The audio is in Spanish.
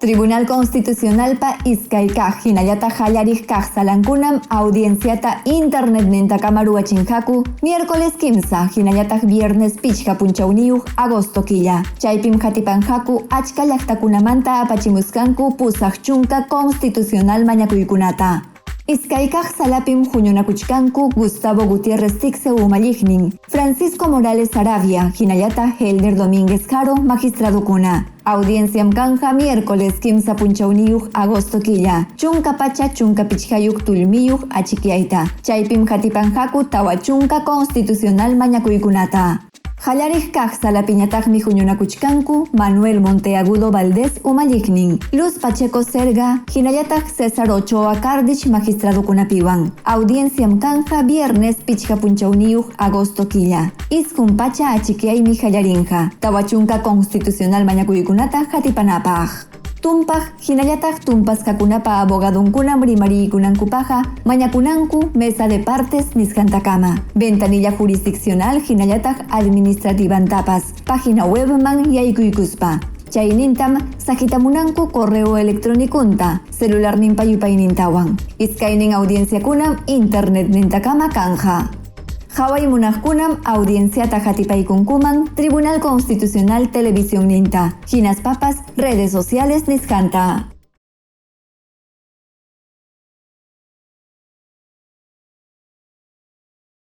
Tribunal Constitucional pa iskaykaj hinallata hallarik kaj salankunam audienciata internet nenta kamaruachinhaku miércoles 15 hinallataj viernes pichqa punchawniyuq agosto killa. Chaypim hatipanhaku achka llaqtakunamanta apachimuskanku pusaq chunka constitucional mañakuykunata. Iskaykaj salapim huñunakuchkanku Gustavo Gutiérrez Tixe umalliqnin, Francisco Morales Arabia, hinallata Helder Domínguez Caro magistradukuna. Audienciam kanja miércoles 15 punchawniyuq agosto killa. Chunka pacha chunka pichqayuq tullmiyuq achikyayta. Chaypim hatipanhaku tawa chunka constitucional mañakuykunata. Hallarik kaj salapiñatajmi huñunakuchkanku Manuel Monteagudo Valdés umalliqnin, Luz Pacheco Serga, hinallataq César Ochoa Cardich magistradukunapiwan. Audienciam kanja viernes pichqa punchawniyuq agosto killa. Iskun pacha achikyaymi hallarinja. Tawa chunka constitucional mañakuykunata hatipanapaj. Tumpaj, hinallataq tumpaskakunapa abogadunkunam rimariykunankupajqa mañakunanku mesa de partes nisqantakama. Ventanilla jurisdiccional hinallataq administrativantapas. Página webman yaykuykuspa. Chaynintam sajitamunanku correo electronikunta, celular ninpa yupaynintawan. Iskaynin audienciakunam internet nintakama kanja. Haway munajkunam audienciata hatipaykunkuman Tribunal Constitucional Televisión ninta. Hinas papas redes sociales nisqanta.